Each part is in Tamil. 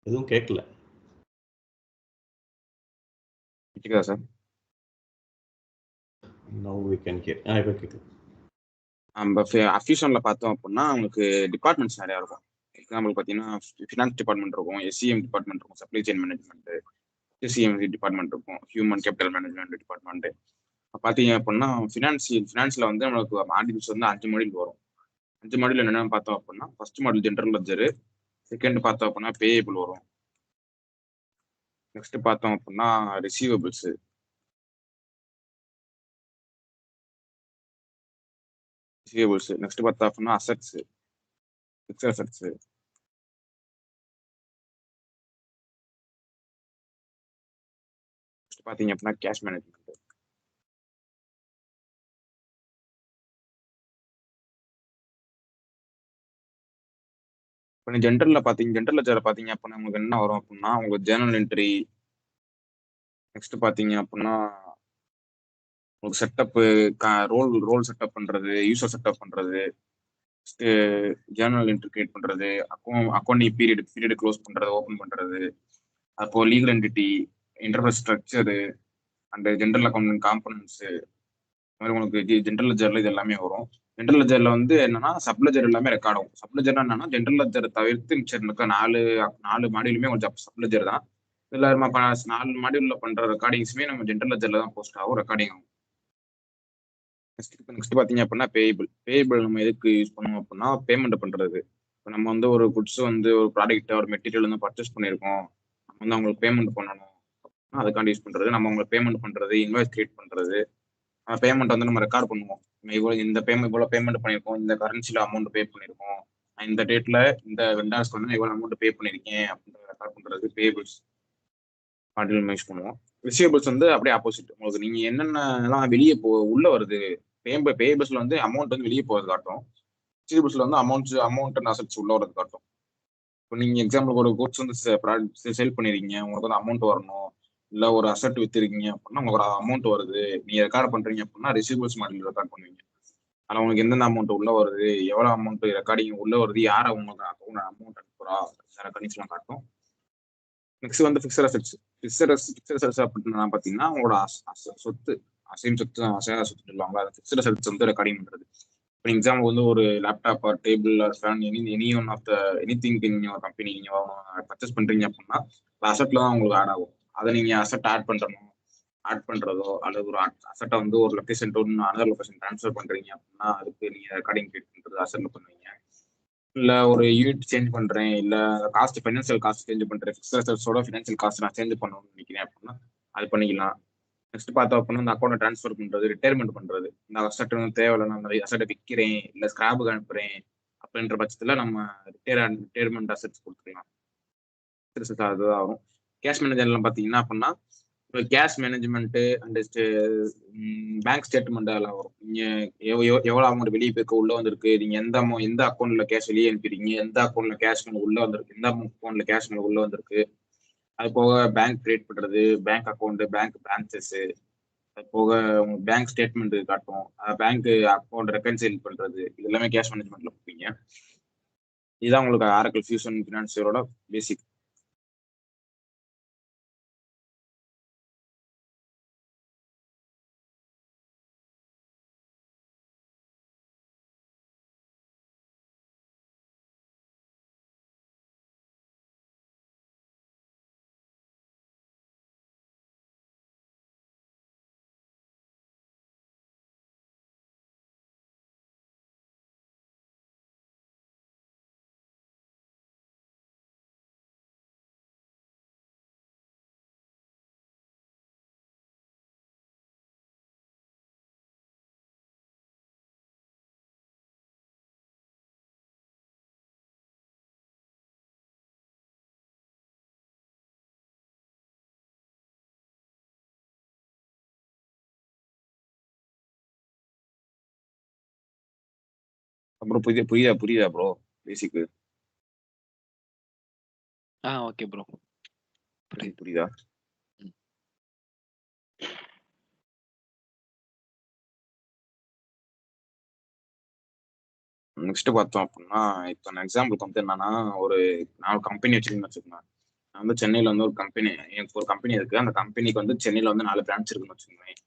எதுவும் கேட்கல. கேக்குதா sir? Now we can hear. இப்ப கேக்குது. நம்ம அஃபிஷியல்ல பார்த்தோம் அப்படின்னா உங்களுக்கு டிபார்ட்மெண்ட்ஸ் நிறையா இருக்கும். எக்ஸாம்பிள் பார்த்தீங்கன்னா ஃபினான்ஸ் டிபார்ட்மெண்ட் இருக்கும், எஸ்சிஎம் டிபார்ட்மெண்ட் இருக்கும், supply chain management, SCM department இருக்கும், ஹியூமன் கேபிட்டல் மேனேஜ்மெண்ட் டிபார்ட்மெண்ட். பார்த்தீங்க அப்படின்னா ஃபினான்ஸில் வந்து நம்மளுக்கு மாடியூல்ஸ் வந்து 5 மாடியூல் வரும். 5 மாடியூல் என்னென்னு பார்த்தோம் அப்படின்னா ஃபர்ஸ்ட் மாடியூல் ஜென்ரல் லெட்ஜரு, செகண்ட் பார்த்தோம் அப்படின்னா பேயபிள் வரும், நெக்ஸ்ட் பார்த்தோம் அப்படின்னா ரிசீவபிள்ஸ், நெக்ஸ்ட் பார்த்தோம் அப்படின்னா அசட்ஸ், ஃபிக்ஸட் அசட்ஸ், பார்த்தீங்க அப்படின்னா கேஷ் மேனேஜ்மெண்ட். இப்போ ஜென்ரல் லெட்ஜரில் பார்த்தீங்க அப்படின்னா உங்களுக்கு என்ன வரும் அப்படின்னா உங்களுக்கு ஜேர்னல் என்ட்ரி, நெக்ஸ்ட் பார்த்தீங்க அப்படின்னா உங்களுக்கு செட்டப்பு, ரோல் செட்டப் பண்ணுறது, யூசர் செட்டப் பண்ணுறது, நெக்ஸ்ட்டு ஜேர்னல் என்ட்ரி கிரியேட் பண்ணுறது, அக்கௌண்டிங் பீரியட் க்ளோஸ் பண்ணுறது, ஓப்பன் பண்ணுறது, அப்போ legal entity, interface structure and general account components, இந்த மாதிரி உங்களுக்கு ஜென்ரல் லெட்ஜரில் இது எல்லாமே வரும். ஜென்ரல் லெட்ஜரில் வந்து என்னன்னா சப்லெட்ஜர் எல்லாமே ரெக்கார்ட் ஆகும். சப்லெட்ஜர்னா என்னன்னா ஜென்ரல் லெட்ஜர் தவிர்த்து மிச்சம் இருக்க 4 மாடியூலுமே கொஞ்சம் சப்லெட்ஜர் தான். இதில் நம்ம 4 மாடியூலில் பண்ணுற ரெக்கார்டிங்ஸுமே நம்ம ஜென்ரல் லெட்ஜரில் தான் போஸ்ட் ஆகும், ரெக்கார்டிங் ஆகும். நெக்ஸ்ட் பார்த்தீங்க அப்படின்னா பேயபிள் நம்ம எதுக்கு யூஸ் பண்ணுவோம் அப்படின்னா பேமெண்ட் பண்ணுறது. இப்போ நம்ம வந்து ஒரு குட்ஸ் வந்து ஒரு ப்ராடக்ட் ஒரு மெட்டீரியல் வந்து பர்ச்சேஸ் பண்ணியிருக்கோம், நம்ம வந்து அவங்களுக்கு பேமெண்ட் பண்ணணும், அதுக்காண்டி யூஸ் பண்ணுறது. நம்ம அவங்களுக்கு பேமெண்ட் பண்ணுறது, இன்வாய்ஸ் கிரியேட் பண்ணுறது, பேமெண்ட் வந்து நம்ம ரெக்கார்ட் பண்ணுவோம். இவ்வளோ பேமெண்ட் பண்ணியிருக்கோம், இந்த கரன்சியில் அமௌண்ட் பே பண்ணியிருக்கோம், இந்த டேட்டில் இந்த வெண்டார்ஸ்க்கு வந்து இவ்வளோ அமௌண்ட் பே பண்ணியிருக்கேன் அப்படின்ற ரெக்கார்ட் பண்ணுறது பேபிள்ஸ் மாடியூல் யூஸ் பண்ணுவோம். ரிசீவபிள்ஸ் வந்து அப்படியே ஆப்போசிட். உங்களுக்கு நீங்கள் என்னென்னலாம் வெளியே உள்ளே வருது, பேபிள்ஸில் வந்து அமௌண்ட் வந்து வெளியே போகிறது காட்டும், ரிசீவபிள்ஸில் வந்து அமௌண்ட் அண்ட் அசட்ஸ் உள்ள வரது காட்டும். இப்போ நீங்கள் எக்ஸாம்பிளுக்கு ஒரு குட்ஸ் வந்து சேல் பண்ணிருக்கீங்க, உங்களுக்கு வந்து அமௌண்ட் வரணும், இல்லை ஒரு அசட் வித்துருக்கீங்க அப்படின்னா உங்களுக்கு ஒரு அமௌண்ட் வருது, நீங்கள் ரெக்கார்ட் பண்ணுறீங்க அப்படின்னா ரிசீவபிள்ஸ் மாடியூல் ரெக்கார்ட் பண்ணுவீங்க. அதில் உங்களுக்கு எந்தெந்த அமௌண்ட் உள்ள வருது, எவ்வளோ அமௌண்ட் ரெக்கார்டிங் உள்ள வருது, யார் உங்களுக்கு அமௌண்ட் அனுப்புறா, ரெக்கார்டிங்ஸ்லாம் காட்டும். நெக்ஸ்ட் வந்து ஃபிக்ஸட் அசட்ஸ் அப்படின்னா பார்த்தீங்கன்னா உங்களோட சொத்து, அசையும் சொத்து, அசையாத சொத்து சொல்லுவாங்க, அது ஃபிக்ஸட் அசட்ஸ் வந்து ரெக்கார்டிங் பண்ணுறது. இப்போ எக்ஸாம்பிள் வந்து ஒரு laptop or table or fan any one of the anything in your company நீங்கள் பர்ச்சேஸ் பண்ணுறீங்க அப்படின்னா அசட்டில் தான் உங்களுக்கு ஆட் ஆகும். அதை நீங்கள் அசட் ஆட் பண்ணுறதோ அல்லது ஒரு அசட்டை வந்து ஒரு location to another location transfer பண்ணுறீங்க அப்படின்னா அதுக்கு நீங்கள் ரெக்கார்டிங் கிரியேட் பண்ணுறது அசட்டில் பண்ணுவீங்க. இல்லை ஒரு யூனிட் சேஞ்ச் பண்ணுறேன், இல்லை ஃபைனான்சியல் காஸ்ட் சேஞ்ச் பண்ணுறேன், ஃபிக்ஸட் அசட்ஸோட ஃபினான்சியல் காஸ்ட் நான் சேஞ்ச் பண்ணணும்னு நினைக்கிறேன் அப்படின்னா அது பண்ணிக்கலாம். நெக்ஸ்ட் பார்த்தோம் அப்படின்னா இந்த அக்கௌண்ட்டை ட்ரான்ஸ்ஃபர் பண்ணுறது, ரிட்டையர்மெண்ட் பண்ணுறது, இந்த அசட் வந்து தேவையில்லை, நான் நிறைய அசட்டை விற்கிறேன் இல்லை ஸ்கிராப்புக்கு அனுப்புகிறேன் அப்படின்ற பட்சத்தில் நம்ம ரிட்டையர்மெண்ட் அசட்ஸ் கொடுத்துக்கலாம். அதுதான் வரும். கேஷ் மேனேஜர்லாம் பார்த்தீங்கன்னா அப்படின்னா cash management and bank statement அதெல்லாம் வரும். நீங்கள் எவ்வளோ அமௌண்ட் வெளியே போய்க்க உள்ளே வந்திருக்கு, நீங்கள் எந்த அக்கௌண்ட்டில் கேஷ் வெளியே அனுப்பிடுறீங்க, எந்த அக்கௌண்ட்டில் கேஷ் உள்ளே வந்திருக்கு, எந்த அக்கௌண்ட்டில் கேஷ் உள்ளே வந்திருக்கு, அது போக பேங்க் கிரியேட் பண்ணுறது, பேங்க் அக்கௌண்ட்டு, பேங்க் பிரான்ச்சஸ்ஸு, அது போக பேங்க் ஸ்டேட்மெண்ட் காட்டும், பேங்க் அக்கௌண்ட் ரெக்கன்சைல் பண்ணுறது, இது எல்லாமே கேஷ் மேனேஜ்மெண்ட்டில் கொடுப்பீங்க. இதுதான் உங்களுக்கு ஆரக்கிள் ஃபியூஷன் ஃபினான்சியரோட பேசிக். அப்புறம் புரியுதா ப்ரோ பேசிக்கு? ஓகே ப்ரோ, புரியுதா? நெக்ஸ்ட் பார்த்தோம் அப்படின்னா இப்போ நான் எக்ஸாம்பிளுக்கு வந்து என்னன்னா ஒரு 4 கம்பெனி வச்சுருக்கேன்னு வச்சுக்கோங்க. நான் வந்து சென்னையில வந்து ஒரு கம்பெனி எனக்கு ஒரு கம்பெனி இருக்கு. அந்த கம்பெனிக்கு வந்து சென்னையில வந்து 4 பிரான்ச் இருக்குன்னு வச்சுக்கோங்களேன்.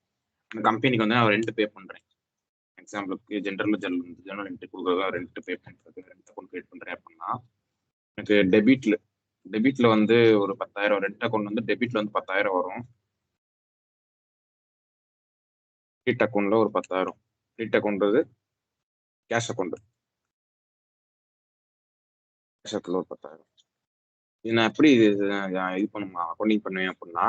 அந்த கம்பெனிக்கு வந்து நான் ரெண்ட் பே பண்றேன். எக்ஸாம்பிளுக்கு ஜெனரல் என்ட்ரி குடுக்குறதா ரெண்ட் பே பண்றது, ரெண்ட் அக்கவுண்ட் கிரியேட் பண்றேன் அப்படின்னா, எனக்கு டெபிட்ல வந்து ஒரு 10,000 ரெண்ட் அக்கவுண்ட் வந்து டெபிட்ல வந்து 10,000 வரும். கிரெடிட் அக்கவுண்ட்ல ஒரு 10,000. கிரெடிட் அக்கவுண்ட்றது கேஷ் அக்கவுண்ட். கேஷ் அக்கவுண்ட்ல ஒரு 10,000. இது நான் எப்படி இது பண்ணுமா அக்கவுண்டிங் பண்ணுவேன் அப்படின்னா,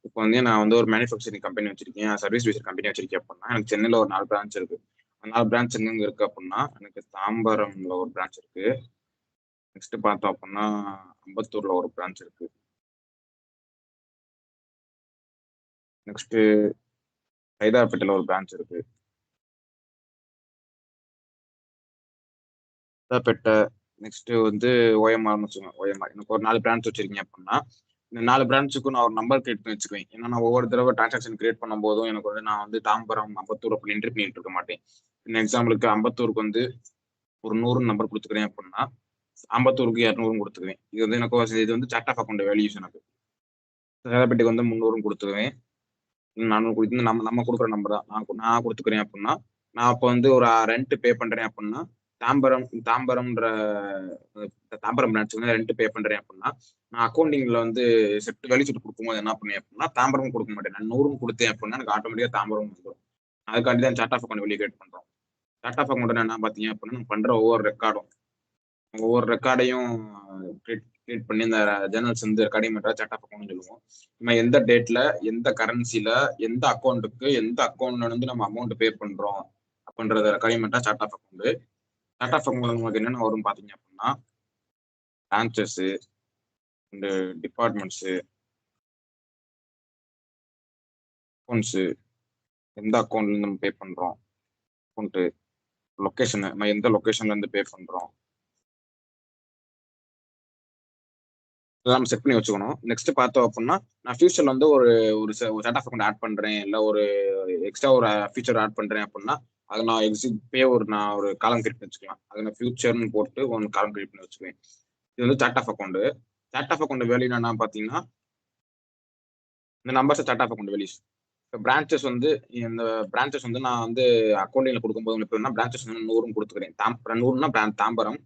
இப்போ வந்து நான் வந்து ஒரு மேனுஃபேக்சரிங் கம்பெனி வச்சிருக்கேன், சர்வீஸ் பேஸ்ட் கம்பெனி வச்சிருக்கேன் அப்படின்னா, எனக்கு சென்னையில ஒரு 4 பிரான்ச் இருக்கு. அந்த 4 பிரான்ச் எங்கெங்க இருக்கு அப்படின்னா, எனக்கு தாம்பரம்ல ஒரு பிரான்ச் இருக்கு. நெக்ஸ்ட் பார்த்தோம் அப்படின்னா, அம்பத்தூர்ல ஒரு பிரான்ச் இருக்கு. நெக்ஸ்ட் சைதாப்பேட்டையில ஒரு பிரான்ச் இருக்கு. சைதாப்பேட்டை நெக்ஸ்ட் வந்து ஓஎம்ஆர்னு வச்சுக்கோங்க. ஓஎம்ஆர் எனக்கு ஒரு 4 பிரான்ச் வச்சிருக்கீங்க அப்படின்னா, இந்த 4 பிரான்ச்சுக்கும் நான் ஒரு நம்பர் கிரியேட் பண்ணி வச்சுக்குவேன். ஏன்னா நான் ஒவ்வொரு தடவை டிரான்சாக்ஷன் கிரியேட் பண்ணும்போதும் எனக்கு வந்து நான் வந்து தாம்பரம், அம்பத்தூர் அப்படி என்ட்ரி பண்ணிட்டு இருக்க மாட்டேன். எக்ஸாம்பிளுக்கு அம்பத்தூருக்கு வந்து ஒரு 100 நம்பர் கொடுத்துக்கிறேன் அப்படின்னா, அம்பத்தூருக்கு 200 கொடுத்துக்குவேன். இது வந்து எனக்கு இது வந்து சார்ட் ஆஃப் அக்கௌண்ட் வேல்யூஸ் எனக்கு. சைதாப்பேட்டைக்கு வந்து 300 கொடுத்துக்குவேன். 400 இது நம்ம நம்ம கொடுக்குற நம்பர் தான். நான் கொடுத்துக்கிறேன் அப்படின்னா, நான் அப்போ வந்து ஒரு ரெண்ட் பே பண்றேன் அப்படின்னா, தாம்பரம்ன்ற தாம்பரம் பிரான்ச்சுக்கு வந்து ரெண்ட் பே பண்றேன் அப்படின்னா, நான் அக்கவுண்டிங்ல வந்து வேல்யூ ஷீட் கொடுக்கும்போது என்ன பண்ணுவேன் அப்படின்னா, தாம்பரம் கொடுக்க மாட்டேன். நான் 100 கொடுத்தேன் அப்படின்னா, எனக்கு ஆட்டோமேட்டிக்கா தாம்பரம் வந்துரும். அதுக்காண்டி தான் சார்ட் ஆஃப் அக்கவுண்ட் வெளிய கிரியேட் பண்றோம். சார்ட் ஆஃப் அக்கவுண்ட் என்ன பார்த்தீங்க அப்படின்னா, நம்ம பண்ற ஒவ்வொரு ரெக்கார்டையும் கிரியேட் பண்ணி இந்த ஜேர்னல்ஸ் வந்து ரெக்கார்டிங் பண்றத சார்ட் ஆஃப் அக்கவுண்ட்னு சொல்லுவோம். நம்ம எந்த டேட்ல, எந்த கரன்சில, எந்த அக்கவுண்ட்க்கு, எந்த அக்கவுண்ட்ல இருந்து நம்ம அமௌண்ட் பே பண்றோம் அப்படின்றத ரெக்கார்டிங் பண்றா chart of account. Chart of அக்கவுண்ட்ல உங்களுக்கு என்னென்ன வரும் பார்த்தீங்க அப்படின்னா, பிரான்ச்சஸ் அண்ட் டிபார்ட்மெண்ட்ஸ், அக்கவுண்ட்ஸ், எந்த அக்கவுண்ட்ல இருந்து நம்ம பே பண்றோம், அக்கவுண்ட் லொகேஷன், நம்ம எந்த லொகேஷன்ல இருந்து பே பண்றோம், இதெல்லாம் நம்ம செட் பண்ணி வச்சுக்கணும். நெக்ஸ்ட் பார்த்தோம் அப்படின்னா, நான் ஃபியூச்சர்ல வந்து ஒரு ஒரு சார்ட் ஆஃப் அக்கவுண்ட் ஆட் பண்றேன், இல்ல ஒரு எக்ஸ்ட்ரா ஒரு ஃபீச்சர் ஆட் பண்றேன் அப்படின்னா, அதை நான் நான் ஒரு காலம் கிரியேட் பண்ணி வச்சுக்கலாம். அதை நான் ஃபியூச்சர்னு போட்டு ஒரு காலம் கிரியேட் பண்ணி வச்சுக்குவேன். இது வந்து chart of account. Chart of account value என்ன பார்த்தீங்கன்னா, இந்த numbers chart of account values. இப்போ இந்த பிரான்ச்சஸ் வந்து நான் வந்து அக்கவுண்டிங்ல கொடுக்கும்போது எப்படின்னா, பிரான்ச்சஸ் வந்து 100 கொடுத்துக்கிறேன். 100னா தாம்பரம்.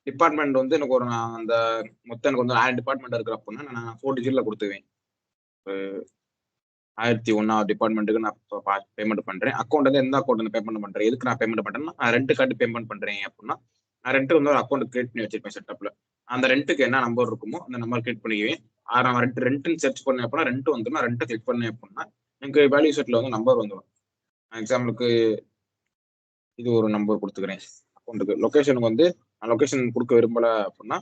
டிபார்ட்மெண்ட் வந்து எனக்கு ஒரு அந்த மொத்தம் எனக்கு வந்து 1000 டிபார்ட்மெண்ட் இருக்கு அப்படின்னா, நான் 4 டிஜிட்ல கொடுத்துக்குவேன். 1001 டிபார்ட்மெண்ட்டுக்கு நான் பேமெண்ட் பண்றேன். அக்கவுண்ட் வந்து எந்த அக்கவுண்ட் பேமெண்ட் பண்றேன், எதுக்கு நான் பேமெண்ட் பண்றேன்னா, நான் ரெண்ட் கார்டு பேமெண்ட் பண்றேன் அப்படின்னா, நான் ரெண்ட் வந்து ஒரு அக்கவுண்ட் கிரியேட் பண்ணி வச்சிருப்பேன் செட்டப்ல. அந்த ரெண்ட்டுக்கு என்ன நம்பர் இருக்குமோ அந்த நம்பர் கிரியேட் பண்ணிக்குவேன். நான் ரெண்ட்னு சர்ச் பண்ணேன் அப்படின்னா ரெண்ட் வந்து நான் ரெண்ட் கிளிக் பண்ணேன் அப்படின்னா, எனக்கு வேல்யூ செட்ல வந்து நம்பர் வந்துடும். எக்ஸாம்பிளுக்கு இது ஒரு நம்பர் கொடுத்துக்கிறேன் அக்கௌண்ட்டுக்கு. லொகேஷனுக்கு வந்து நான் லொகேஷன் கொடுக்க விரும்பல அப்படின்னா,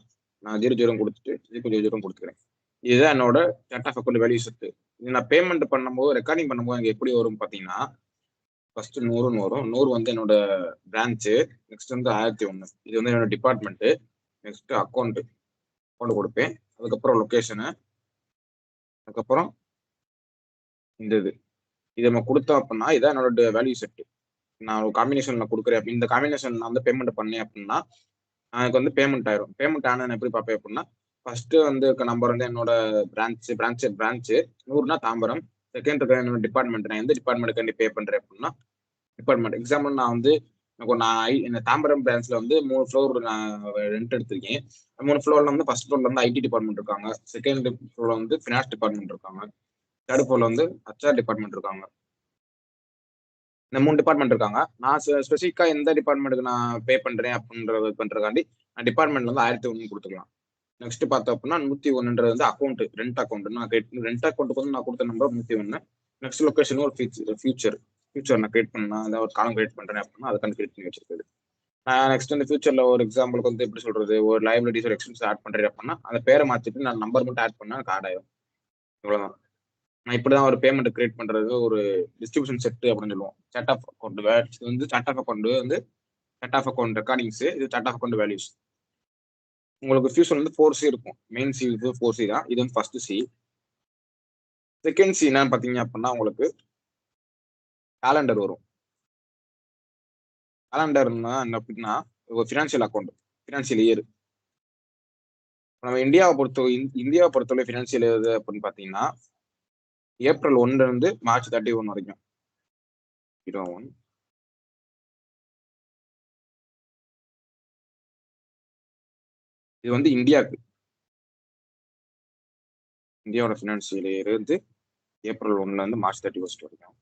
நான் 00 கொடுத்துட்டு 00 கொடுத்துக்கிறேன். இதுதான் என்னோட chart of account value set. இது நான் பேமெண்ட் பண்ணும்போது, ரெக்கார்டிங் பண்ணும்போது எனக்கு எப்படி வரும் பார்த்தீங்கன்னா, ஃபர்ஸ்ட் 100ன்னு வரும். 100 வந்து என்னோட பிரான்ச். நெக்ஸ்ட் வந்து 1001. இது வந்து என்னோட டிபார்ட்மெண்ட். நெக்ஸ்ட் அக்கவுண்ட் கொடுப்பேன். அதுக்கப்புறம் லொகேஷனு, அதுக்கப்புறம் இந்த இது நம்ம கொடுத்தோம் அப்படின்னா, இதான் என்னோட வேல்யூ செட். நான் ஒரு காம்பினேஷன்ல கொடுக்குறேன். இந்த காம்பினேஷன் நான் வந்து பேமெண்ட் பண்ணேன் அப்படின்னா, எனக்கு வந்து பேமெண்ட் ஆயிரும். பேமெண்ட் ஆனா எப்படி பார்ப்பேன் அப்படின்னா, ஃபர்ஸ்ட் வந்து இருக்க நம்பர் வந்து என்னோட பிரான்ச் 100னா தாம்பரம். செகண்ட் இருக்க என்னோட டிபார்ட்மெண்ட். நான் எந்த டிபார்ட்மெண்ட்டுக்காண்டி பே பண்றேன் அப்படின்னா, டிபார்ட்மெண்ட். எக்ஸாம்பிள் நான் வந்து இந்த தாம்பரம் பிரான்ச்ல வந்து 3 ஃப்ளோர் நான் ரெண்ட் எடுத்திருக்கேன். 3 ஃப்ளோர்ல வந்து ஃபர்ஸ்ட் ஃப்ளோர்ல வந்து ஐடி டிபார்ட்மெண்ட் இருக்காங்க. செகண்ட் ஃப்ளோர்ல வந்து ஃபினான்ஸ் டிபார்ட்மெண்ட் இருக்காங்க. தேர்ட் ஃப்ளோர்ல வந்து ஹெச்ஆர் டிபார்ட்மெண்ட் இருக்காங்க. இந்த 3 டிபார்ட்மெண்ட் இருக்காங்க. நான் ஸ்பெசிஃபிக்கா எந்த டிபார்ட்மெண்ட்டுக்கு நான் பே பண்றேன் பண்றதுக்காண்டி நான் டிபார்ட்மெண்ட்ல வந்து 1001 கொடுத்துக்கலாம். நெக்ஸ்ட் பார்த்தோம் அப்படின்னா 101ன்றது வந்து அக்கௌண்ட், ரெண்ட் அக்கௌண்ட். நான் ரெண்ட் அக்கௌண்ட்டுக்கு வந்து நான் கொடுத்த நம்பர் 101. நெக்ஸ்ட் லொகேஷன் ஒரு ஃபியூச்சர் நான் கிரியேட் பண்ணா அதாவது ஒரு காலம் கிரியேட் பண்றேன் அப்படின்னா அதுக்கான கிரியேட் பண்ணி வச்சிருக்காது. நான் நெக்ஸ்ட் இந்த ஃபியூச்சர்ல ஒரு எக்ஸாம்பிளுக்கு வந்து எப்படி சொல்றது, ஒரு லைபிலிட்டிஸ் ஒரு எக்ஸ்பென்ஸ் ஆட் பண்றேன் அப்படின்னா அந்த பேரை மாத்திட்டு நான் நம்பர் மட்டும் ஆட் பண்ணா எனக்கு ஆட் ஆயிரும். இவ்வளவுதான். நான் இப்படிதான் ஒரு பேமெண்ட் கிரியேட் பண்றது ஒரு டிஸ்ட்ரிபியூஷன் செட் அப்படின்னு சொல்லுவோம். சார்ட் ஆஃப் அக்கௌண்ட் இது வந்து சார்ட் ஆஃப் அக்கௌண்ட் வந்து சார்ட் ஆஃப் அக்கௌண்ட் ரெக்கார்டிங்ஸ், இது சார்ட் ஆஃப் அக்கௌண்ட் வேல்யூஸ். உங்களுக்கு ஃபியூச்சர் வந்து 4C இருக்கும். மெயின் சி இது 4C தான். இது வந்து ஃபர்ஸ்ட் சி. செகண்ட் சி என்னன்னு பாத்தீங்க அப்படின்னா உங்களுக்கு கேலண்டர் வரும். கேலண்டர்னா என்ன அப்படின்னா ஒரு ஃபினான்ஷியல் அக்கௌண்ட், ஃபினான்ஷியல் இயர். நம்ம இந்தியாவை பொறுத்தவரை ஃபினான்ஷியல் இது அப்படின்னு பார்த்தீங்கன்னா, ஏப்ரல் 1 இருந்து மார்ச் 31 வரைக்கும். 01 இது வந்து இந்தியாவோட ஃபினான்ஷியல் இயர் வந்து ஏப்ரல் 1ல இருந்து மார்ச் 31 வரைக்கும்.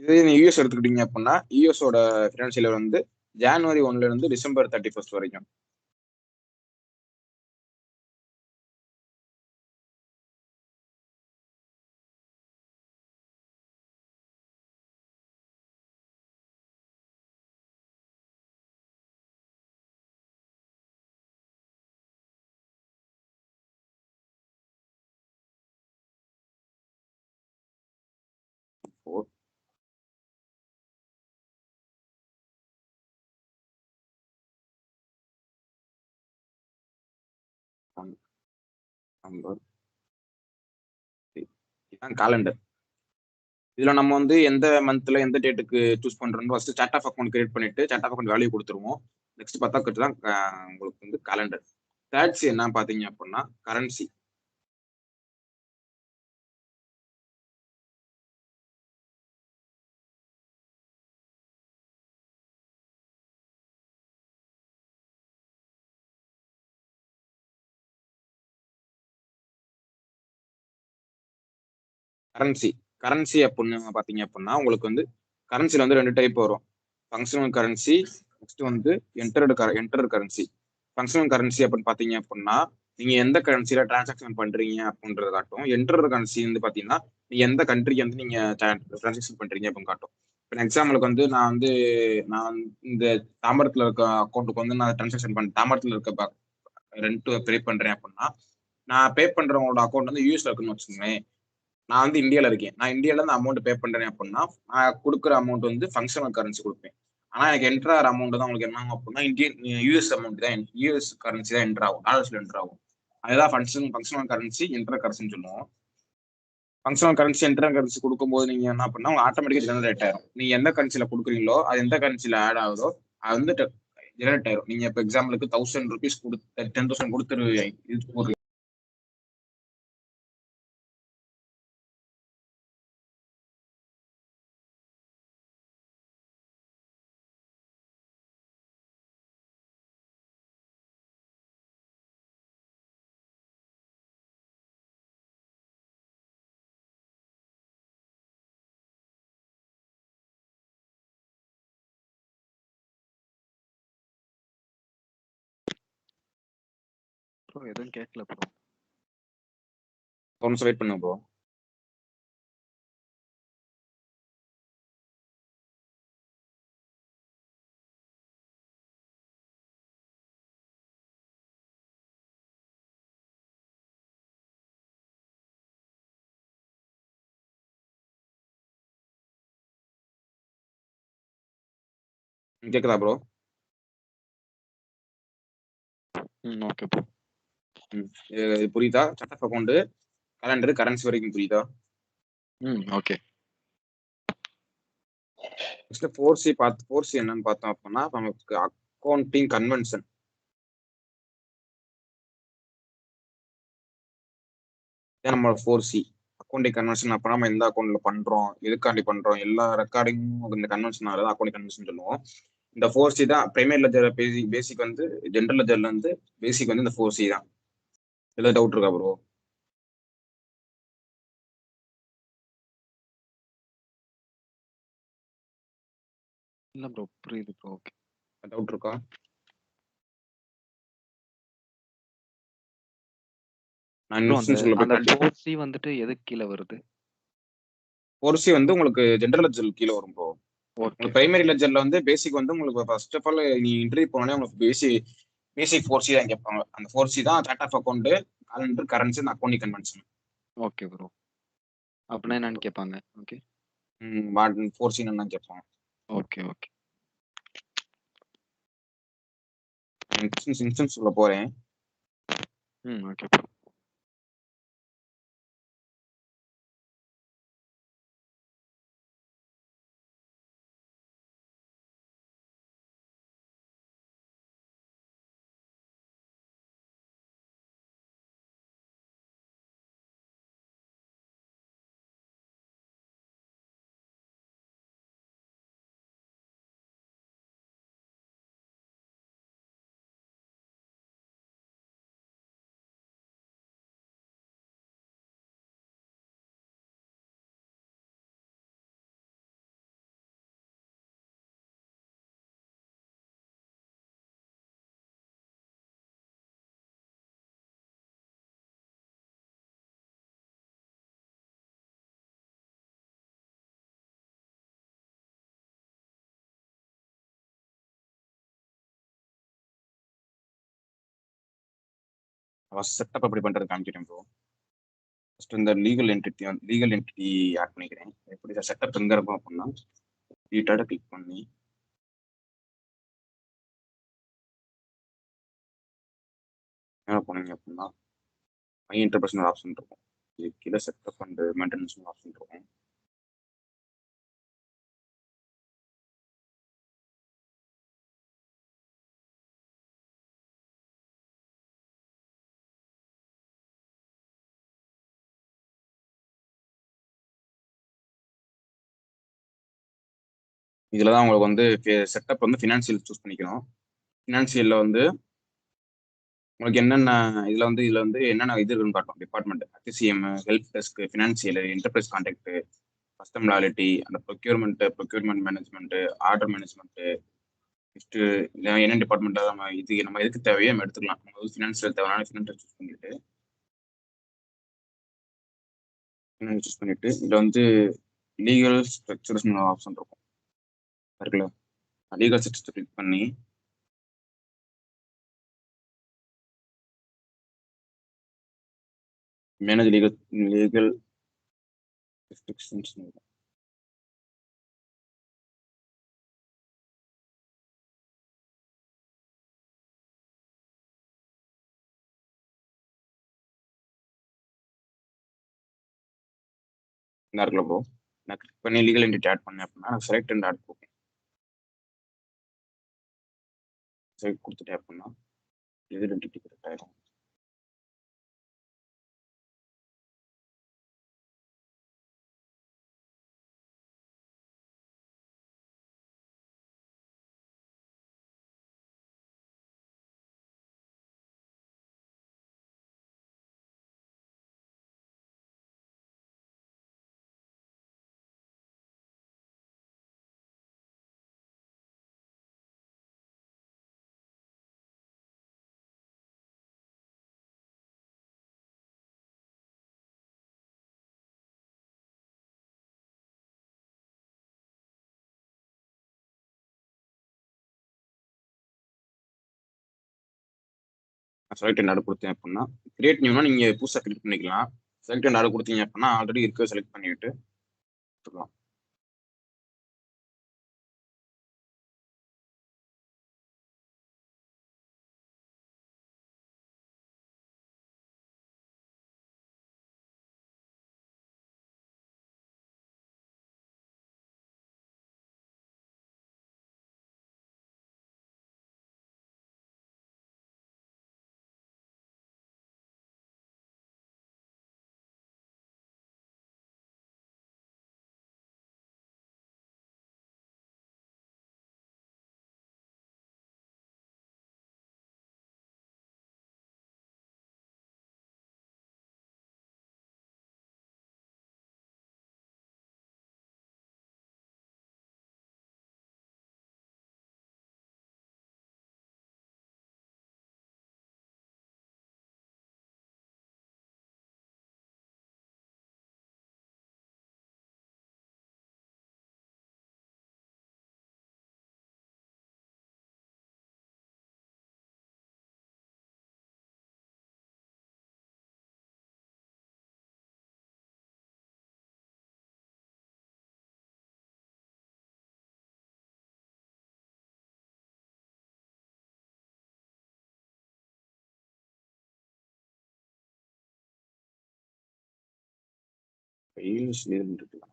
இதே நீங்க யுஎஸ் எடுத்துக்கிட்டீங்க அப்படின்னா, யுஎஸோட ஃபினான்ஷியல் இயர் வந்து ஜான்வரி 1ல இருந்து டிசம்பர் 31 வரைக்கும். ஓ, நம்பர் இதுதான் காலண்டர். இதுல நம்ம வந்து எந்த மந்த்ல எந்த டேட்டுக்கு சூஸ் பண்றோம்னு first chart of account create பண்ணிட்டு சார்ட் ஆஃப் அக்கௌண்ட் வேல்யூ கொடுத்துருவோம். நெக்ஸ்ட் பத்தாக்கட்டு தான் உங்களுக்கு வந்து காலண்டர். தேர்ட்ஸ் என்ன பாத்தீங்க அப்படின்னா கரன்சி. கரன்சி கரன்சி அப்படின்னு பாத்தீங்க அப்படின்னா உங்களுக்கு வந்து கரன்சில வந்து 2 டைப் வரும். ஃபங்க்ஷனல் கரன்சி, நெக்ஸ்ட் வந்து என்டர்டு கரன்சி. ஃபங்க்ஷனல் கரன்சி அப்படின்னு பாத்தீங்க அப்படின்னா நீங்க எந்த கரன்சில டிரான்சாக்ஷன் பண்றீங்க அப்படின்றத காட்டும். என்டர்டு கரன்சி வந்து பாத்தீங்கன்னா நீங்க எந்த கண்ட்ரிக்கு வந்து நீங்க டிரான்சாக்ஷன் பண்றீங்க அப்படின்னு காட்டும். இப்போ எக்ஸாம்பிளுக்கு வந்து நான் இந்த தாம்பரத்துல இருக்க அக்கௌண்ட்டுக்கு வந்து நான் டிரான்சாக்ஷன் பண்ண தாம்பரத்துல இருக்க ரெண்ட் பே பண்றேன் அப்படின்னா நான் பே பண்றவங்களோட அக்கௌண்ட் வந்து யூஎஸ்ல இருக்குன்னு வச்சுக்கோங்களேன். நான் வந்து இந்தியால இருக்கேன். நான் இந்தியால இருந்து அமௌண்ட் பே பண்றேன் அப்படின்னா, நான் குடுக்குற அமௌண்ட் வந்து ஃபங்ஷனல் கரன்சி குடுப்பேன். ஆனா எனக்கு என்டர் ஆகுற அமௌண்ட் தான் உங்களுக்கு என்ன ஆகும் அப்படின்னா, யுஎஸ் அமௌண்ட் தான் யுஎஸ் கரன்சி தான் என்டர் ஆகும். டாலர்ஸ்ல என்டர் ஆகும். அதுதான் ஃபங்ஷனல் கரன்சி, என்டர் கரன்சின்னு சொல்லுவோம். ஃபங்ஷனல் கரன்சி, என்டர் கரன்சி குடுக்கும்போது நீங்க என்ன பண்ணா ஆட்டோமேட்டிக்கா ஜெனரேட் ஆயிரும். நீங்க எந்த கரன்சில குடுக்குறீங்களோ, அது எந்த கரன்சில ஆட் ஆகுதோ, அது வந்து ஜெனரேட் ஆயிரும். நீங்க இப்ப எக்ஸாம்பிளுக்கு ₹1000 குடுத்து 10,000 குடுத்து இது போடுறீங்க. ப்ரோ எதுவும் கேட்கல ப்ரோ. ஒரு நிமிஷம் வெயிட் பண்ணுங்க ப்ரோ. கேக்குதா ப்ரோ? Okay bro. இது புரியுதா? Chart of account, calendar, currency வரைக்கும் புரியுதா? ஓகே. நெக்ஸ்ட் 4C என்னன்னு பார்த்தோம் அப்படின்னா நமக்கு அக்கௌண்டிங் கன்வென்ஷன். நம்மளோட 4C அக்கௌண்டிங் கன்வென்ஷன். அப்ப நம்ம எந்த அக்கௌண்ட்ல பண்றோம், எதுக்காண்டி பண்றோம், எல்லா ரெக்கார்டிங்கும் இந்த கன்வென்ஷனால தான் அக்கௌண்டிங் கன்வென்ஷன் சொல்லுவோம். இந்த 4C தான் பிரைமரி லெஜர் பேசிக் வந்து ஜெனரல் லெஜர்ல இருந்து பேசிக் வந்து இந்த 4C தான். ஏதாவது டவுட் இருக்கா ப்ரோ? இல்ல ப்ரோ, புரியுது ப்ரோ. ஓகே. டவுட் இருக்கா? நான் ப்ரோ அந்த இன்ஸ்டன்ஸ் சொல்ல அந்த போய் 4C வந்துட்டு எதுக்கு கீழ வருது? 4C வந்து உங்களுக்கு ஜெனரல் லெஜர் கீழ வரும் ப்ரோ. ஓகே. உங்களுக்கு பிரைமரி லெஜர்ல வந்து பேசிக் வந்து உங்களுக்கு ஃபர்ஸ்ட் ஆஃப் ஆல் நீ இன்டர்வியூ போனோடனே உங்களுக்கு பேசிக் 4C தான் கேட்பாங்க. அந்த 4C தான் chart of account, calendar, currency, accounting convention. Okay bro. அப்படின்னா என்னன்னு கேட்பாங்க. ஓகே. 4C என்னன்னு கேட்பாங்க. Okay okay. இன்ஸ்டன்ஸ் சொல்ல போறேன். Okay bro. ஃபர்ஸ்ட் செட்டப் எப்படி பண்றது காமிக்கிறேன் ப்ரோ. ஃபர்ஸ்ட் இந்த லீகல் என்டிட்டி ஆட் பண்ணிக்கிறேன். எப்படி செட்டப் எங்க இருக்கும் அப்படின்னா டீட்டாட கிளிக் பண்ணி மேலே போனீங்க அப்படின்னா மை இன்டர்பிரஷனல் ஆப்ஷன் இருக்கும். இது கீழே செட்டப் அண்ட் மெயின்டெனன்ஸ் ஆப்ஷன் இருக்கும். இதுல தான் உங்களுக்கு வந்து செட்டப் வந்து ஃபினான்சியல் சூஸ் பண்ணிக்கணும். ஃபினான்சியல்ல வந்து உங்களுக்கு இதுல வந்து என்னென்ன இது இருக்குன்னு காட்டும். Department HCM, help desk, financial, enterprise contact, custom loyalty, அந்த procurement management, order management, next என்ன டிபார்ட்மெண்ட் நம்ம எதுக்கு தேவையோ நம்ம எடுத்துக்கலாம். நம்ம வந்து ஃபினான்சியல் தேவையான ஃபினான்சியல் சூஸ் பண்ணிட்டு இதுல வந்து லீகல் ஸ்ட்ரக்சர்ஸ் ஆப்ஷன் இருக்கும் இருக்குல்ல. லீகல் ஸ்ட்ரக்சர் கிளிக் பண்ணி மேனேஜ் லீகல் ரெஸ்ட்ரிக்ஷன்ஸ் இருக்குல்ல ப்ரோ. நான் கிளிக் பண்ணி லீகல் என்டிட்டி ஆட் பண்ணேன் அப்படின்னா செலக்ட் அண்ட் ஆட் போகும். செலக்ட் கொடுத்துட்டேன் அப்படின்னா லீகல் என்டிட்டி கரெக்ட் ஆயிடும். செலக்ட் அண்ட் ஆட் கொடுத்தேன் அப்படின்னா கிரியேட் நியூனா நீங்க புதுசாக கிரியேட் பண்ணிக்கலாம். செலக்ட் அண்ட் ஆட் கொடுத்தீங்க அப்படின்னா ஆல்ரெடி இருக்க செலக்ட் பண்ணிட்டு கொடுத்துக்கலாம்.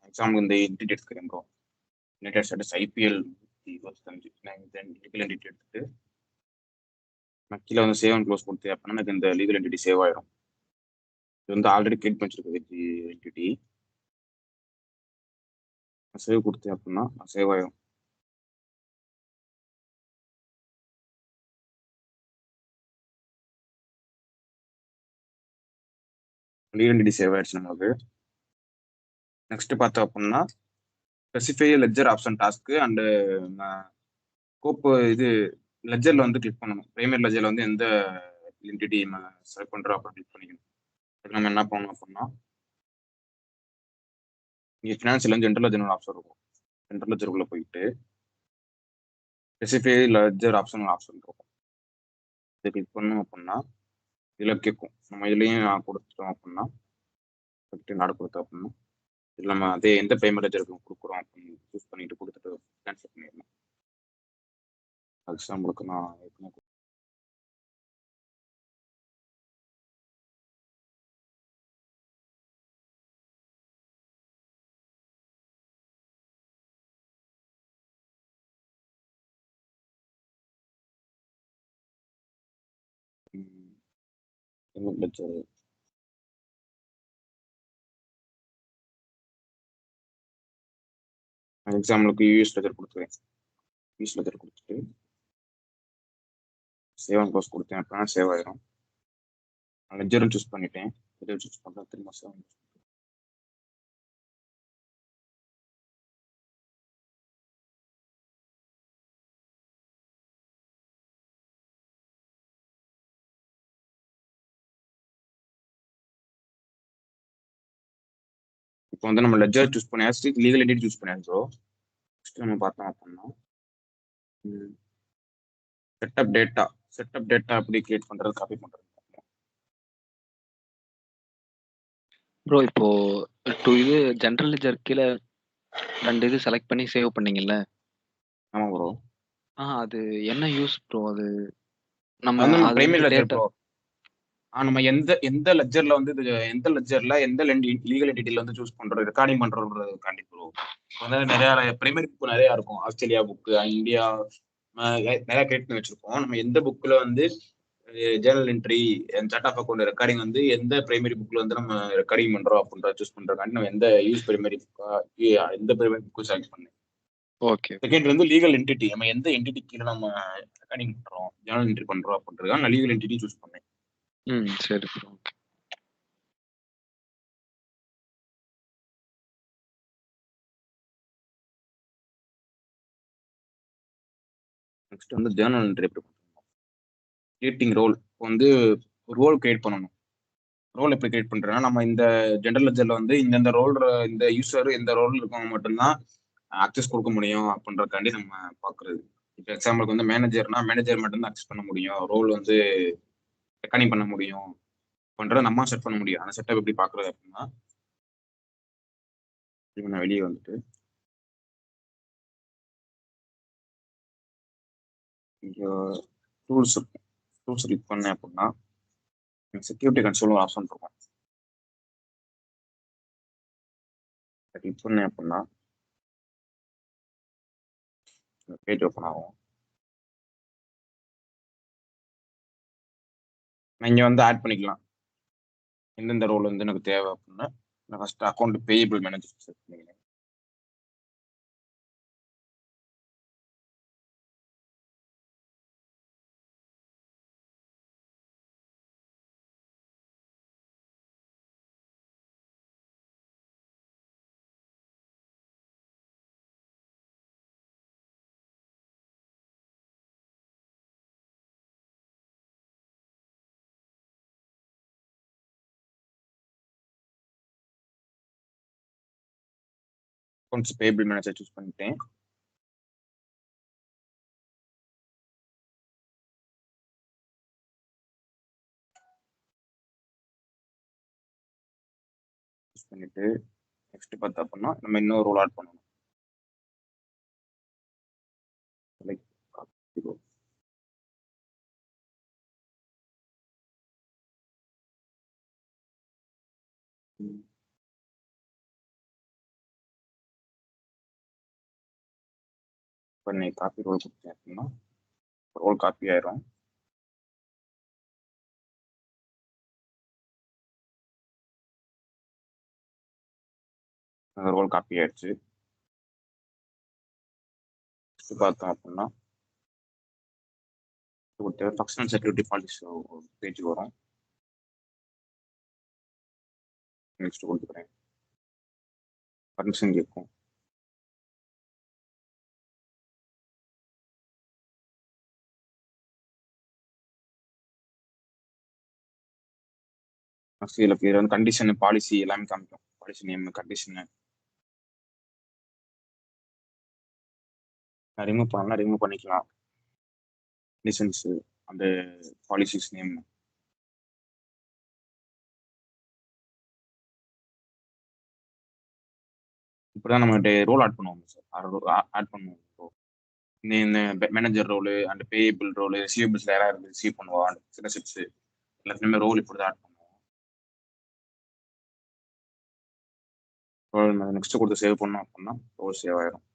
எக்ஸாம்பிள் இந்த என்டிட்டி எடுத்துக்கிறேன் bro. United states IPL 25 legal entity எடுத்துட்டு நான் கீழே வந்து சேவ் அண்ட் க்ளோஸ் கொடுத்தேன் அப்படின்னா எனக்கு இந்த லீகல் என்டிட்டி சேவ் ஆயிடும். இது வந்து ஆல்ரெடி கிரியேட் பண்ணிச்சிருக்குது என்டிட்டி. சேவ் கொடுத்தேன் அப்படின்னா சேவ் ஆயிடும். லீகல் என்டிட்டி சேவ் ஆயிடுச்சு நமக்கு. நெக்ஸ்ட் பார்த்தோம் அப்படின்னா specify ledger option task and கோப்பு இது லெட்ஜரில் வந்து கிளிக் பண்ணணும். பிரைமரி லெட்ஜரில் வந்து எந்த என்டிட்டி நம்ம செலக்ட் பண்ணுறோம் அப்புறம் கிளிக் பண்ணிக்கணும். அதுக்கு நம்ம என்ன பண்ணணும் அப்படின்னா இங்கே ஃபினான்ஷியல் வந்து ஜென்ரல் லெட்ஜர் ஆப்ஷன் இருக்கும். ஜென்ரல் லெட்ஜருக்குள்ளே போயிட்டு ஸ்பெசிஃபை லெட்ஜர் ஆப்ஷன் இருக்கும். இதை கிளிக் பண்ணணும் அப்படின்னா இதில் கேட்கும். நம்ம இதுலேயும் கொடுத்துட்டோம் அப்படின்னா 15 ஆர்டர் கொடுத்தோம் அப்படின்னா இதில் நம்ம அதே எந்த பேமெண்ட் லெஜருக்கு கொடுக்குறோம் அப்படின்னு சூஸ் பண்ணிட்டு கொடுத்துட்டு கேன்சல் பண்ணிடணும். எக்ஸாம்பிளுக்கு நான் ஏற்கனவே பேமெண்ட் லெஜர் எக்ஸாம்பிளுக்கு யூஎஸ் லெஜர் கொடுத்துருவேன். யூஎஸ் லெஜர் கொடுத்துட்டு சேவ் அண்ட் க்ளோஸ் கொடுத்தேன் அப்படின்னா சேவ் ஆயிரும். லெஜரும் சூஸ் பண்ணிட்டேன். லெஜர் சூஸ் பண்ணுறேன். திரும்ப சேவ் இப்போ வந்து நம்ம லெஜர் சூஸ் பண்ணியாச்சு, லீகல் என்டிட்டி சூஸ் பண்ணியாச்சு ப்ரோ. நெக்ஸ்ட் நம்ம பார்த்தோம் அப்படின்னா செட்டப் டேட்டா எப்படி கிரியேட் பண்றது, காப்பி பண்றது. ப்ரோ இப்போ இது ஜெனரல் லெட்ஜர் கீழே 2 இது செலக்ட் பண்ணி சேவ் பண்ணீங்கல்ல? ஆமா ப்ரோ. அது என்ன யூஸ் ப்ரோ? அது நம்ம நம்ம பிரைமரி லெஜர் டேட்டா ப்ரோ. நம்ம எந்த லெஜர்ல வந்து எந்த லெஜர்ல எந்த லீகல் என்டிட்டில வந்து சூஸ் பண்றோம், ரெக்கார்டிங் பண்றோம்ன்றதுக்காண்டி ப்ரோ. வந்து நிறைய பிரைமரி புக் நிறைய இருக்கும். ஆஸ்திரேலியா புக்கு, இந்தியா நிறைய கிரியேட் பண்ணி வச்சிருப்போம். நம்ம எந்த புக்ல வந்து journal entry, chart of account recording வந்து எந்த பிரைமரி புக்ல வந்து நம்ம ரெக்கார்டிங் பண்றோம் அப்படின்றத சூஸ் பண்றதுக்காண்டி நம்ம எந்த பிரைமரி புக்கா எந்த பிரைமரி புக்கும் செலக்ட் பண்ணேன். ஓகே. செகண்ட் வந்து லீகல் என்டிட்டி, நம்ம எந்த என்டிட்டி கீழே நம்ம ரெக்கார்டிங் பண்றோம், ஜேர்னல் என்ட்ரி பண்றோம் அப்படின்றதுக்காக நான் லீகல் என்டிட்டி சூஸ் பண்ணேன். சரி ப்ரோ. ஓகே. நெக்ஸ்ட் வந்து ஜேர்னல் என்ட்ரி எப்படி பண்ணுறோம், கிரியேட்டிங் ரோல். வந்து ரோல் கிரியேட் பண்ணணும். ரோல் எப்படி கிரியேட் பண்றேன்னா, நம்ம இந்த ஜெனரல் லெட்ஜர்ல வந்து இந்த ரோல், இந்த யூசர் இந்த ரோல் இருக்கவங்க மட்டும்தான் அக்சஸ் கொடுக்க முடியும் அப்படின்றதுக்காண்டி நம்ம பாக்குறது. இப்போ எக்ஸாம்பிளுக்கு வந்து மேனேஜர்னா மேனேஜர் மட்டும்தான் அக்சஸ் பண்ண முடியும், ரோல் வந்து ரெக்கார்டிங் பண்ண முடியும் பண்றதை நம்ம செட் பண்ண முடியும். அந்த செட்டப் எப்படி பாக்குறது அப்படின்னா, நான் வெளியே வந்துட்டு இங்க டூல்ஸ் கிளிக் பண்ணேன் அப்படின்னா செக்யூரிட்டி கன்சோல் ஆப்ஷன் இருக்கும். கிளிக் பண்ணேன் அப்படின்னா பேஜ் ஓப்பன் ஆகும். இங்க வந்து ஆட் பண்ணிக்கலாம் எந்தெந்த ரோல் வந்து எனக்கு தேவை அப்படின்னா. நான் first account payable manager set பண்ணிக்கிறேன். அக்கௌண்ட்ஸ் பேயபிள் மேனேஜர் சூஸ் பண்ணிட்டேன். சூஸ் பண்ணிட்டு நெக்ஸ்ட் பார்த்தா அப்படின்னா நம்ம இன்னொரு ரோல் ஆட் பண்ணணும். பண்ணி காப்பி ரோல் கொடுத்தேன் அப்படின்னா ரோல் காப்பி ஆயிரும். ரோல் காப்பி ஆயிடுச்சு. பார்த்தோம் அப்படின்னா ஃபங்க்ஷனல் செக்யூரிட்டி பாலிசி பேஜ் வரும். நெக்ஸ்ட் கொடுத்துக்கிறேன். பர்மிஷன் கேட்கும். இதில் பேர் வந்து கண்டிஷன், பாலிசி எல்லாமே காமிக்கும். பாலிசி நேம், கண்டிஷனு. ரிமூவ் பண்ணலாம், ரிமூவ் பண்ணிக்கலாம். கண்டிஷன்ஸ் அந்த பாலிசிஸ் நேம் இப்படிதான் நம்ம ரோல் ஆட் பண்ணுவோம் சார். ஆட் பண்ணுவோம் ப்ரோ. இந்த manager role and payable role ரிசீவபிள்ஸ்ல யாராவது ரிசீவ் பண்ணுவா சின்ன சிப்ஸ் எல்லாத்துலயுமே ரோல் இப்படி தான் ஆட் பண்ணுவோம். நெக்ஸ்ட் கொடுத்து சேவ் பண்ணோம் அப்படின்னா ரோல் சேவ் ஆயிரும்.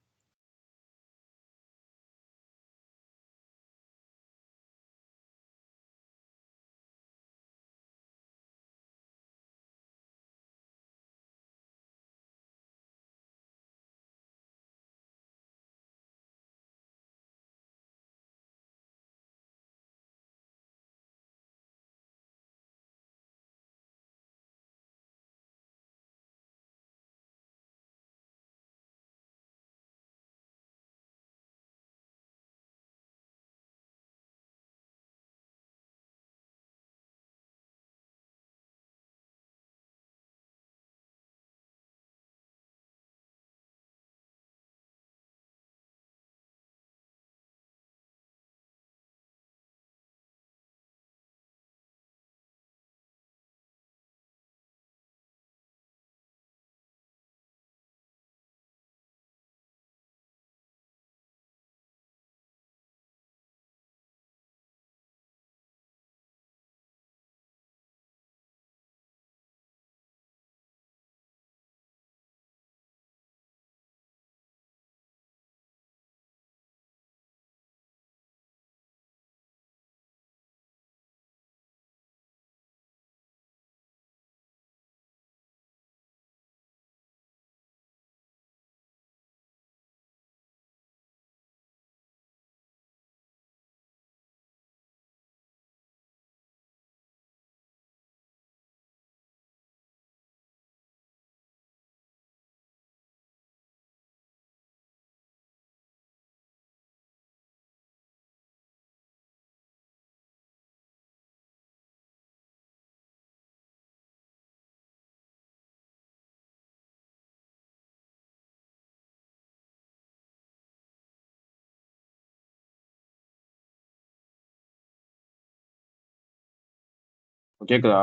கேக்குதா?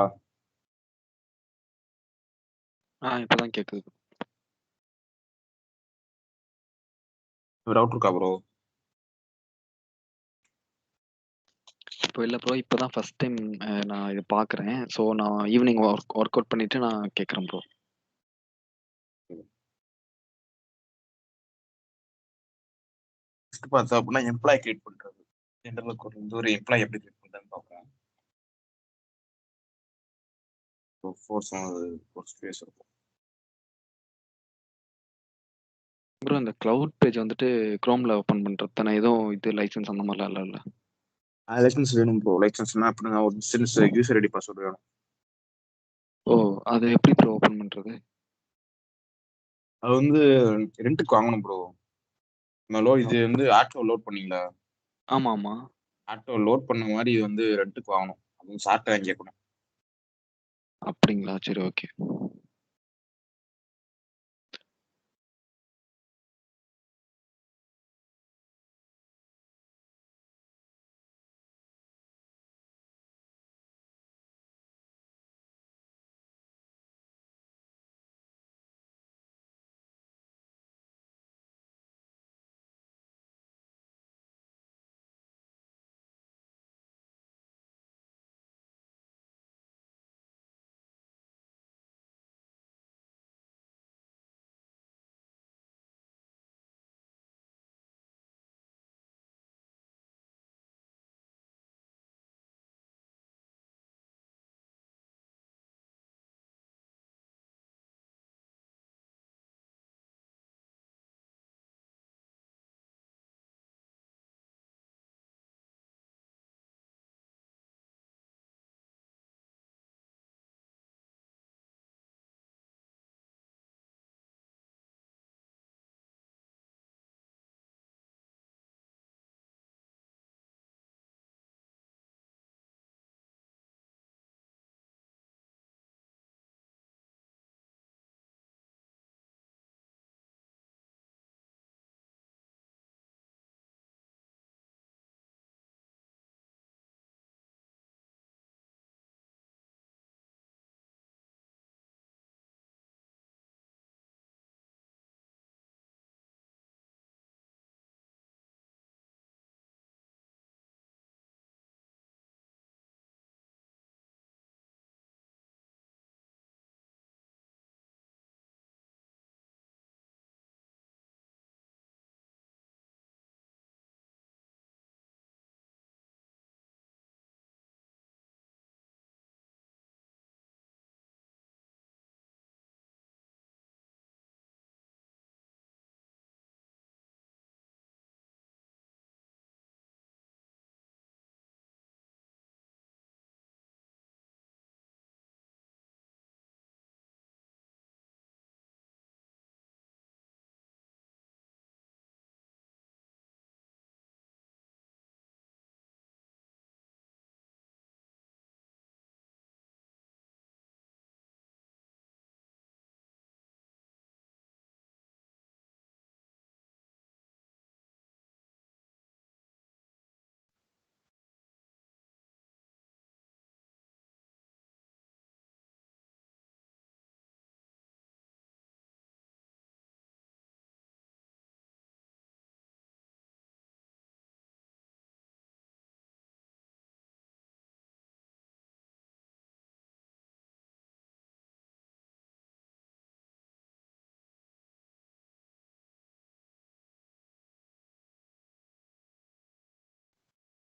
இப்பதான் கேக்குது. டவுட் இருக்கா ப்ரோ? இப்போ இல்லை ப்ரோ, இப்போதான் ஃபர்ஸ்ட் டைம் நான் இதை பார்க்குறேன். ஸோ நான் ஈவினிங் ஒர்க் அவுட் பண்ணிட்டு நான் கேட்குறேன் ப்ரோ. நெக்ஸ்ட் பார்த்தா அப்படின்னா எம்ப்ளாய் கிரியேட் பண்றது. ஜென்ரலுக்கு ஒரு எம்ப்ளாய் எப்படி கிரியேட் பண்றதுன்னு பார்ப்போம். ஃபோர்ஸ் ஃபேஸ் இருக்கும் ப்ரோ. இந்த க்ளவுட் பேஜ் வந்துட்டு குரோம்ல ஓப்பன் பண்றது தானே? எதுவும் இது லைசன்ஸ் அந்த மாதிரிலாம் இல்லைல்ல? லைசன்ஸ் வேணும் ப்ரோ. லைசன்ஸ்னா அப்படின்னா ஒரு பிசினஸ் யூசர் ஐடி பாஸ்வேர்டு வேணும். ஓ, அது எப்படி ப்ரோ ஓப்பன் பண்றது? அது வந்து ரெண்டுக்கு வாங்கணும் ப்ரோ. இது வந்து ஆட்டோ லோட் பண்ணீங்களா? ஆமா ஆமா. ஆட்டோ லோட் பண்ண மாதிரி இது வந்து ரெண்டுக்கு வாங்கணும். அது சார்ட்டை வாங்கி கேட்கணும். அப்படிங்களா? சரி, ஓகே.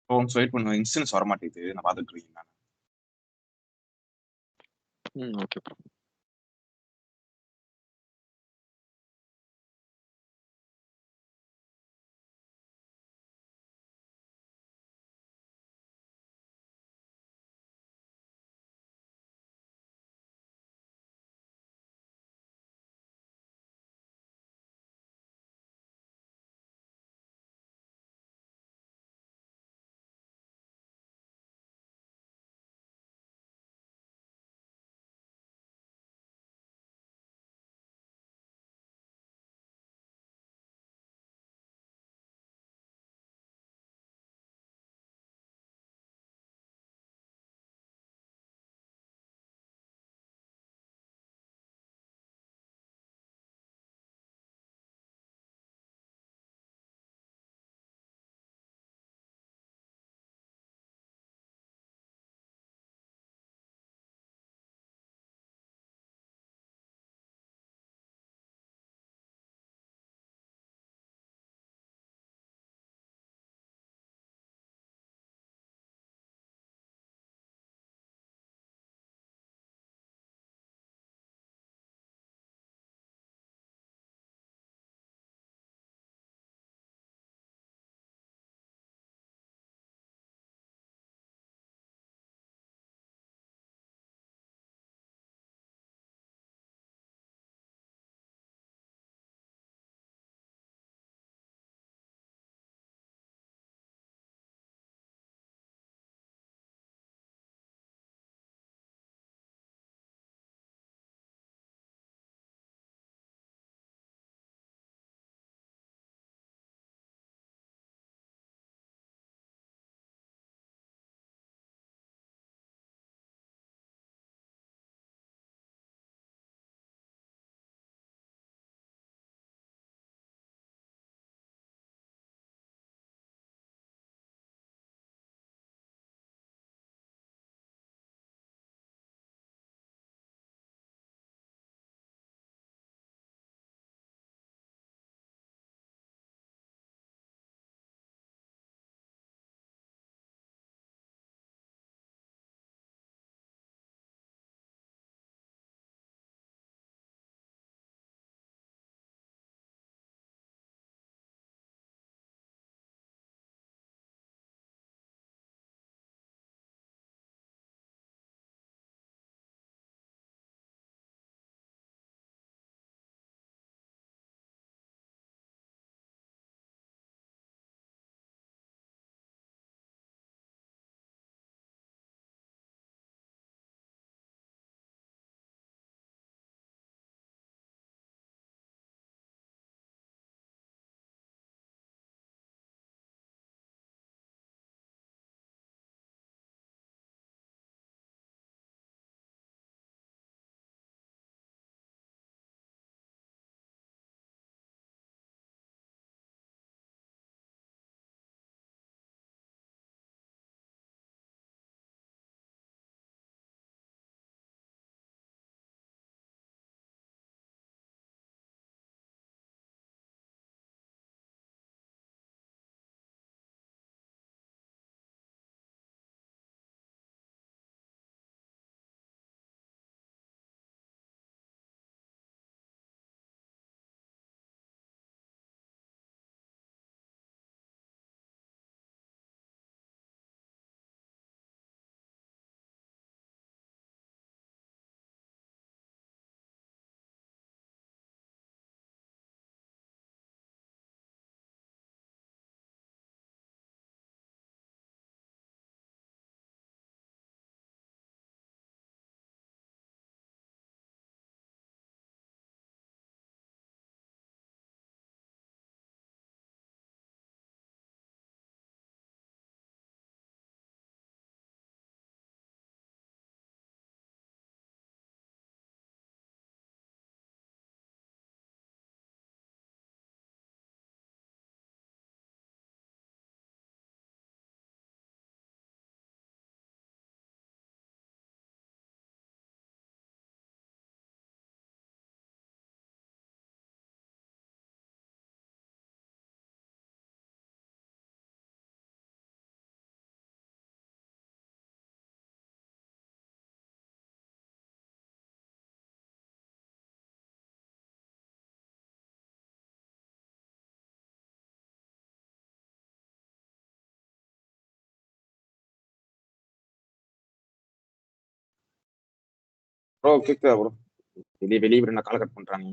வெயிட் பண்ணுவேன், இன்ஸ்டன்ஸ் வர மாட்டேங்குது, நான் பார்த்துட்டு இருக்கேன். Okay bro. ப்ரோ கேக்குதா ப்ரோ? வெளியே வெளியே நான் கால் கட் பண்றாங்க.